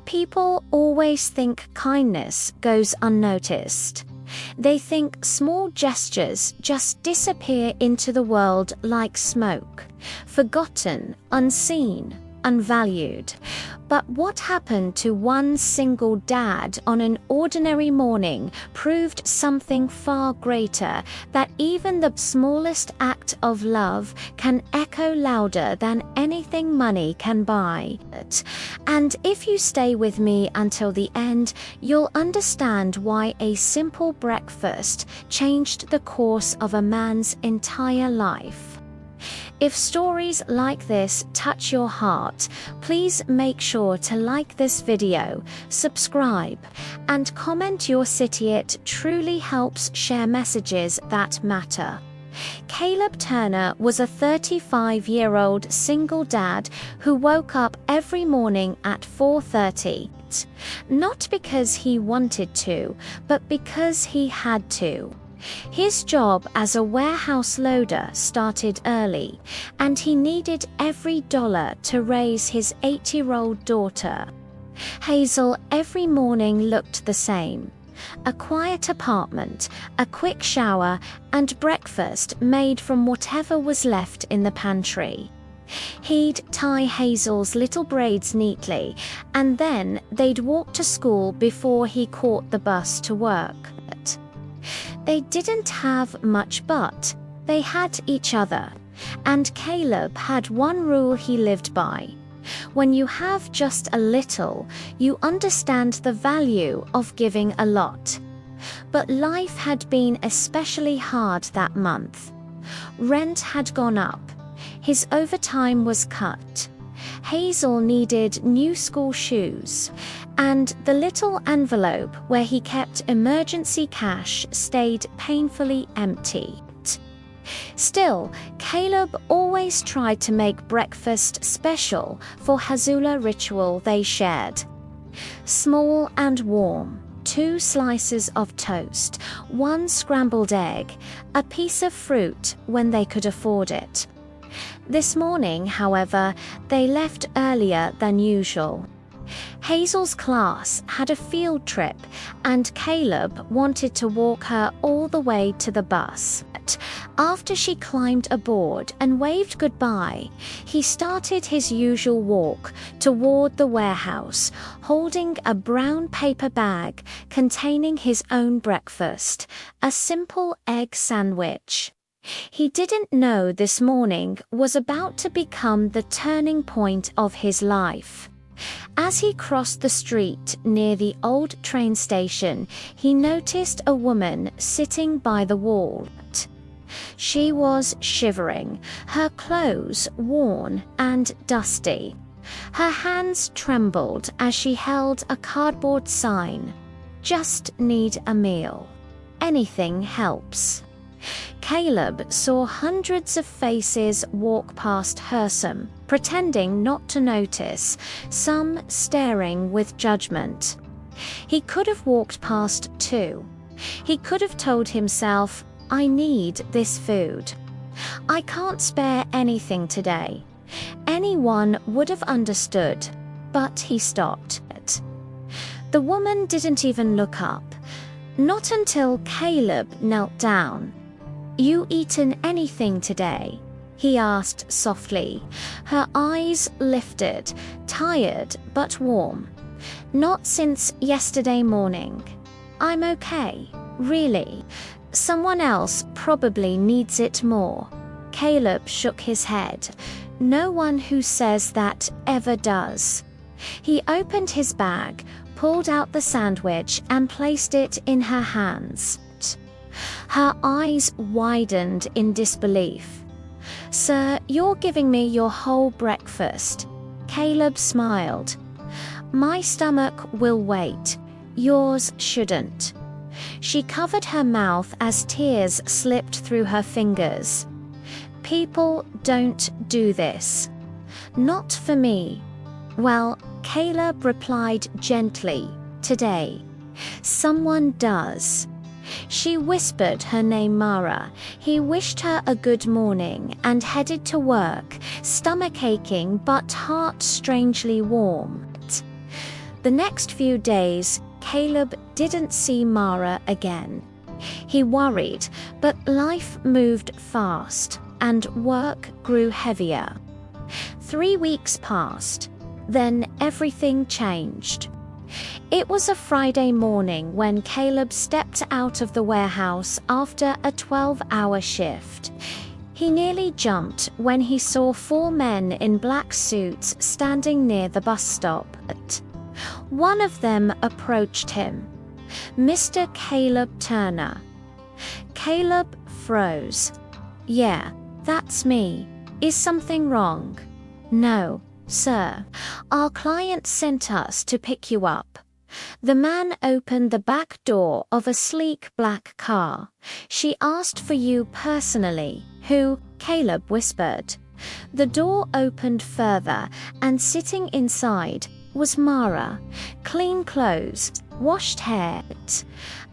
People always think kindness goes unnoticed. They think small gestures just disappear into the world like smoke, forgotten, unseen, unvalued. But what happened to one single dad on an ordinary morning proved something far greater, that even the smallest act of love can echo louder than anything money can buy. And if you stay with me until the end, you'll understand why a simple breakfast changed the course of a man's entire life. If stories like this touch your heart, please make sure to like this video, subscribe, and comment your city. It truly helps share messages that matter. Caleb Turner was a 35-year-old single dad who woke up every morning at 4:30. Not because he wanted to, but because he had to. His job as a warehouse loader started early, and he needed every dollar to raise his 8-year-old daughter. Hazel every morning looked the same. A quiet apartment, a quick shower, and breakfast made from whatever was left in the pantry. He'd tie Hazel's little braids neatly, and then they'd walk to school before he caught the bus to work. They didn't have much, but they had each other, and Caleb had one rule he lived by. When you have just a little, you understand the value of giving a lot. But life had been especially hard that month. Rent had gone up. His overtime was cut. Hazel needed new school shoes, and the little envelope where he kept emergency cash stayed painfully empty. Still, Caleb always tried to make breakfast special for Hazula ritual they shared. Small and warm, 2 slices of toast, 1 scrambled egg, a piece of fruit when they could afford it. This morning, however, they left earlier than usual. Hazel's class had a field trip, and Caleb wanted to walk her all the way to the bus. After she climbed aboard and waved goodbye, he started his usual walk toward the warehouse, holding a brown paper bag containing his own breakfast, a simple egg sandwich. He didn't know this morning was about to become the turning point of his life. As he crossed the street near the old train station, he noticed a woman sitting by the wall. She was shivering, her clothes worn and dusty. Her hands trembled as she held a cardboard sign, "Just need a meal. Anything helps." Caleb saw hundreds of faces walk past Hersom, pretending not to notice, some staring with judgment. He could have walked past too. He could have told himself, "I need this food. I can't spare anything today." Anyone would have understood, but he stopped. The woman didn't even look up, not until Caleb knelt down. "You eaten anything today?" he asked softly. Her eyes lifted, tired but warm. "Not since yesterday morning. I'm okay, really. Someone else probably needs it more." Caleb shook his head. "No one who says that ever does." He opened his bag, pulled out the sandwich, and placed it in her hands. Her eyes widened in disbelief. "Sir, you're giving me your whole breakfast." Caleb smiled. "My stomach will wait. Yours shouldn't." She covered her mouth as tears slipped through her fingers. "People don't do this. Not for me." "Well," Caleb replied gently, "today. Someone does." She whispered her name, Mara. He wished her a good morning and headed to work, stomach aching but heart strangely warm. The next few days, Caleb didn't see Mara again. He worried, but life moved fast and work grew heavier. 3 weeks passed, then everything changed. It was a Friday morning when Caleb stepped out of the warehouse after a 12-hour shift. He nearly jumped when he saw 4 men in black suits standing near the bus stop. One of them approached him. Mr. Caleb Turner. Caleb froze. "Yeah, that's me. Is something wrong?" "No, sir. Our client sent us to pick you up." The man opened the back door of a sleek black car. "She asked for you personally." "Who?" Caleb whispered. The door opened further, and sitting inside was Mara. Clean clothes, washed hair,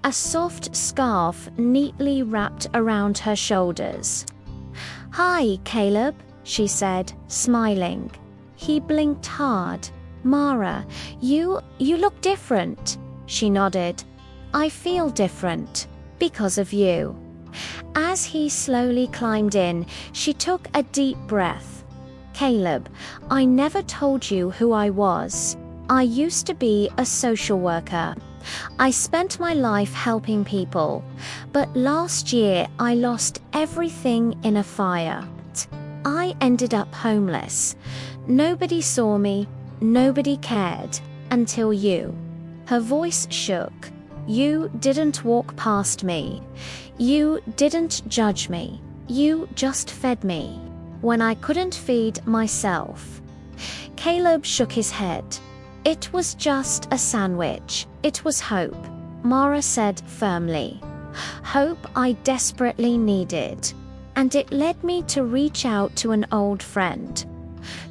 a soft scarf neatly wrapped around her shoulders. "Hi, Caleb," she said, smiling. He blinked hard. "Mara, you look different." She nodded. "I feel different because of you." As he slowly climbed in, she took a deep breath. "Caleb, I never told you who I was. I used to be a social worker. I spent my life helping people, but last year I lost everything in a fire. I ended up homeless. Nobody saw me, nobody cared, until you." Her voice shook. "You didn't walk past me. You didn't judge me. You just fed me when I couldn't feed myself." Caleb shook his head. "It was just a sandwich. It was hope," Mara said firmly. "Hope I desperately needed. And it led me to reach out to an old friend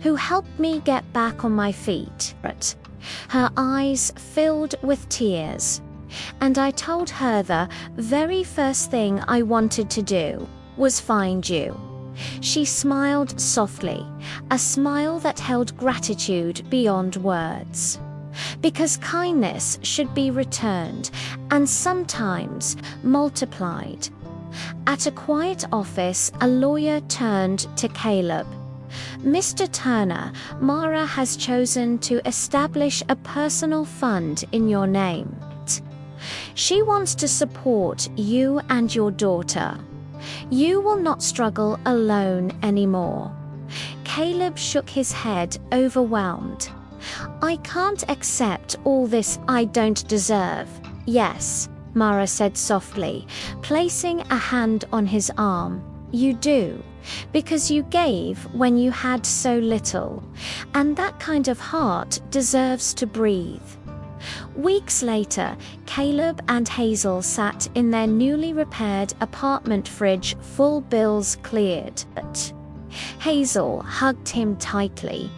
who helped me get back on my feet." Her eyes filled with tears. "And I told her the very first thing I wanted to do was find you." She smiled softly, a smile that held gratitude beyond words. Because kindness should be returned, and sometimes multiplied. At a quiet office, a lawyer turned to Caleb. "Mr. Turner, Mara has chosen to establish a personal fund in your name. She wants to support you and your daughter. You will not struggle alone anymore." Caleb shook his head, overwhelmed. "I can't accept all this I don't deserve." "Yes," Mara said softly, placing a hand on his arm. "You do, because you gave when you had so little, and that kind of heart deserves to breathe." Weeks later, Caleb and Hazel sat in their newly repaired apartment fridge, full bills cleared. Hazel hugged him tightly.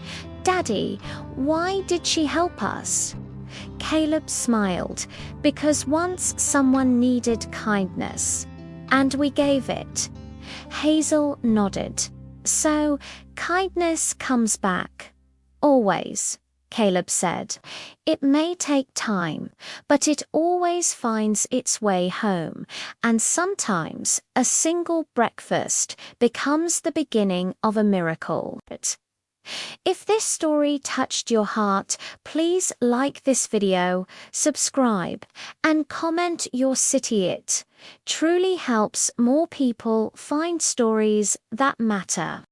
"Daddy, why did she help us?" Caleb smiled. "Because once someone needed kindness, and we gave it." Hazel nodded. "So, kindness comes back. Always," Caleb said. "It may take time, but it always finds its way home, and sometimes a single breakfast becomes the beginning of a miracle." If this story touched your heart, please like this video, subscribe, and comment your city. It truly helps more people find stories that matter.